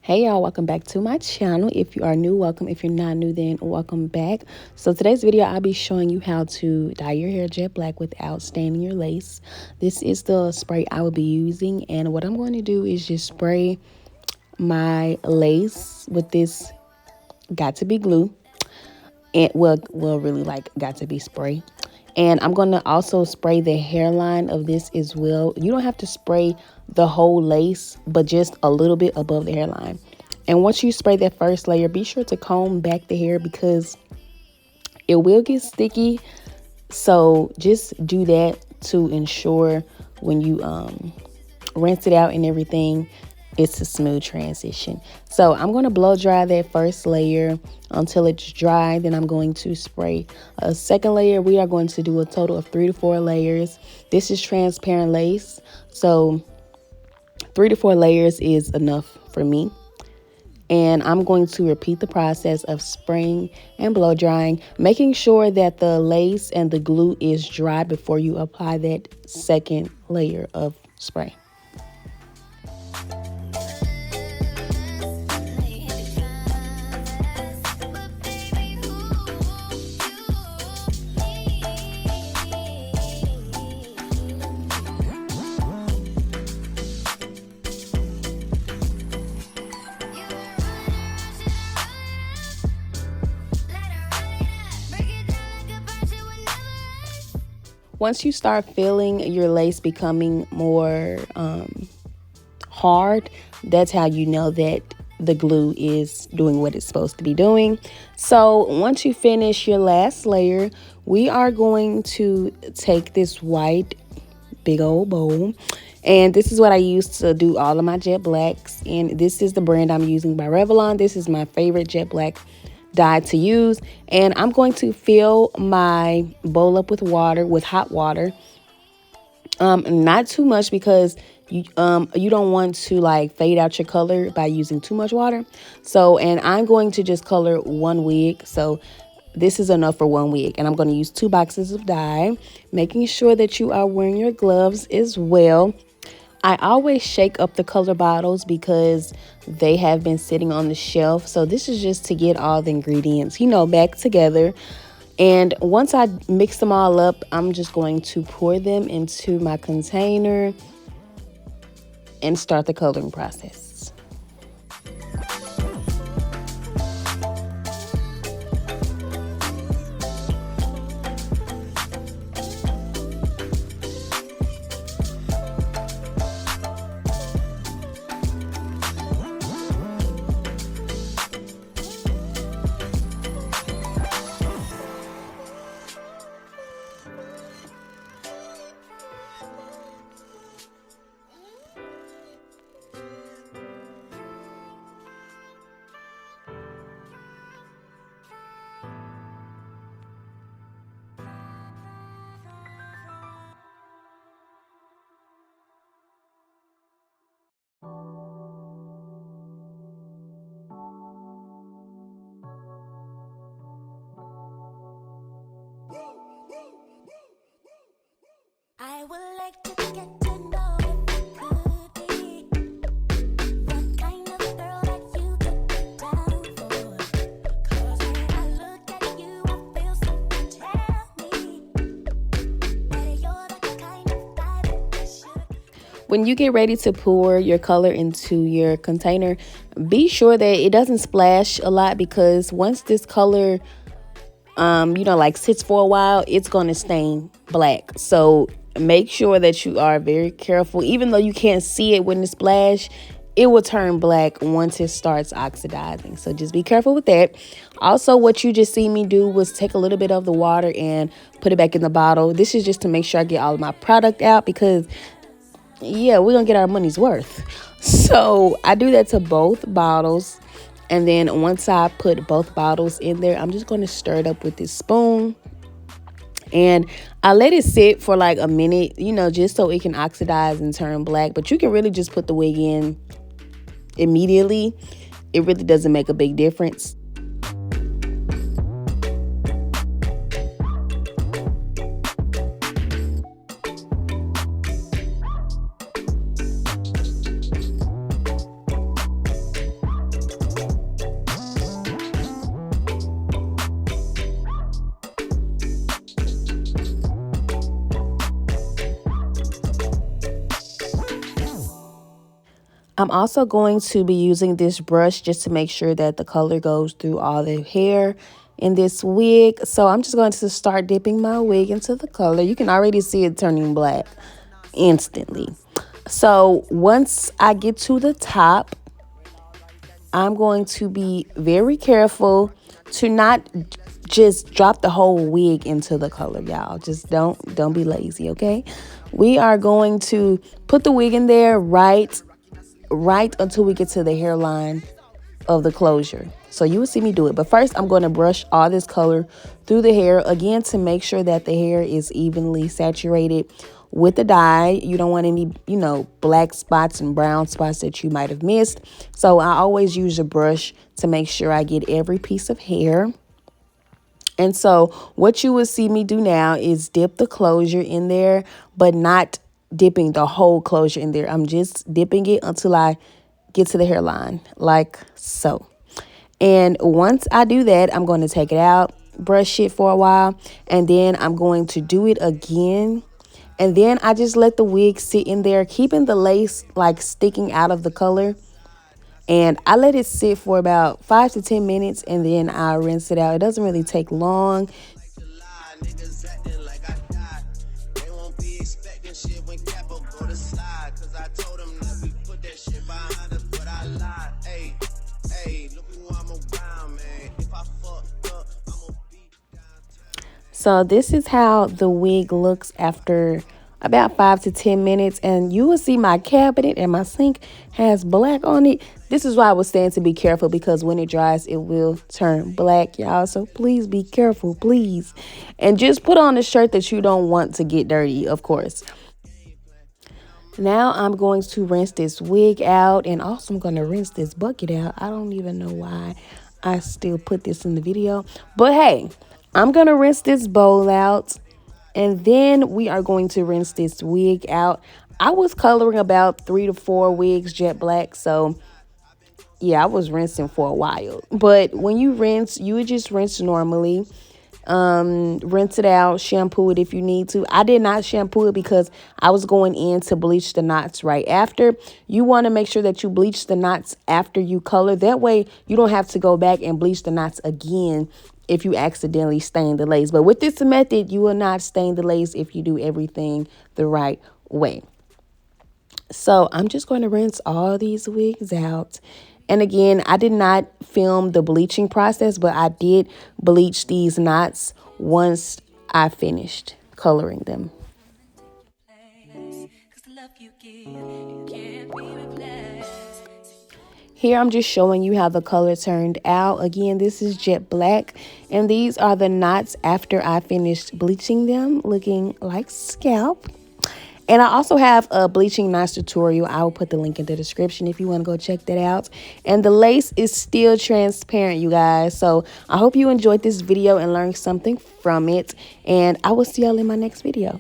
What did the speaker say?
Hey y'all, welcome back to my channel. If you are new, welcome. If you're not new, then welcome back. So today's video, I'll be showing you how to dye your hair jet black without staining your lace. This is the spray I will be using, and what I'm going to do is just spray my lace with this got to be glue. It will really like got to be spray. And I'm going to also spray the hairline of this as well. You don't have to spray the whole lace, but just a little bit above the hairline. And once you spray that first layer, be sure to comb back the hair because it will get sticky. So just do that to ensure when you rinse it out and everything, it's a smooth transition. So I'm going to blow dry that first layer until it's dry. Then I'm going to spray a second layer. We are going to do a total of 3 to 4 layers. This is transparent lace, so 3 to 4 layers is enough for me. And I'm going to repeat the process of spraying and blow drying, making sure that the lace and the glue is dry before you apply that second layer of spray. Once you start feeling your lace becoming more hard, that's how you know that the glue is doing what it's supposed to be doing. So once you finish your last layer, we are going to take this white big old bowl, and this is what I use to do all of my jet blacks, and this is the brand I'm using by Revlon. This is my favorite jet black dye to use, and I'm going to fill my bowl up with water, with hot water. Not too much because you don't want to like fade out your color by using too much water. So, and I'm going to just color one wig, so this is enough for one wig, and I'm going to use 2 boxes of dye, making sure that you are wearing your gloves as well. I always shake up the color bottles because they have been sitting on the shelf. So this is just to get all the ingredients, back together. And once I mix them all up, I'm just going to pour them into my container and start the coloring process. I would like to get to know if you could be the kind of girl that you took me down for. 'Cause when I look at you, I feel something tell me that you're the kind of guy that I should. When you get ready to pour your color into your container, be sure that it doesn't splash a lot, because once this color like sits for a while, it's going to stain black. So make sure that you are very careful. Even though you can't see it when it splash, it will turn black once it starts oxidizing. So just be careful with that. Also, what you just see me do was take a little bit of the water and put it back in the bottle. This is just to make sure I get all of my product out, because yeah, we're gonna get our money's worth. So I do that to both bottles. And then once I put both bottles in there, I'm just going to stir it up with this spoon. And I let it sit for like a minute, just so it can oxidize and turn black. But you can really just put the wig in immediately. It really doesn't make a big difference. I'm also going to be using this brush just to make sure that the color goes through all the hair in this wig. So I'm just going to start dipping my wig into the color. You can already see it turning black instantly. So once I get to the top, I'm going to be very careful to not just drop the whole wig into the color, y'all. Just don't be lazy, okay? We are going to put the wig in there right until we get to the hairline of the closure. So you will see me do it. But first, I'm going to brush all this color through the hair again to make sure that the hair is evenly saturated with the dye. You don't want any, black spots and brown spots that you might have missed. So I always use a brush to make sure I get every piece of hair. And so what you will see me do now is dip the closure in there, but not dipping the whole closure in there. I'm just dipping it until I get to the hairline, like so. And once I do that, I'm going to take it out, brush it for a while, and then I'm going to do it again. And then I just let the wig sit in there, keeping the lace like sticking out of the color. And I let it sit for about 5 to 10 minutes, and then I rinse it out. It doesn't really take long. So this is how the wig looks after about 5 to 10 minutes, and you will see my cabinet and my sink has black on it. This is why I was saying to be careful, because when it dries it will turn black, y'all. So please be careful, please. And just put on a shirt that you don't want to get dirty, of course. Now I'm going to rinse this wig out, and also I'm going to rinse this bucket out. I don't even know why I still put this in the video, but hey, I'm going to rinse this bowl out, and then we are going to rinse this wig out. I was coloring about 3 to 4 wigs jet black, so yeah, I was rinsing for a while. But when you rinse, you would just rinse normally. Rinse it out, shampoo it if you need to. I did not shampoo it because I was going in to bleach the knots right after. You want to make sure that you bleach the knots after you color. That way you don't have to go back and bleach the knots again if you accidentally stain the lace. But with this method, you will not stain the lace if you do everything the right way. So I'm just going to rinse all these wigs out. And again, I did not film the bleaching process, but I did bleach these knots once I finished coloring them. Here I'm just showing you how the color turned out. Again, this is jet black, and these are the knots after I finished bleaching them, looking like scalp. And I also have a bleaching knots tutorial. I will put the link in the description if you want to go check that out. And the lace is still transparent, you guys. So I hope you enjoyed this video and learned something from it. And I will see y'all in my next video.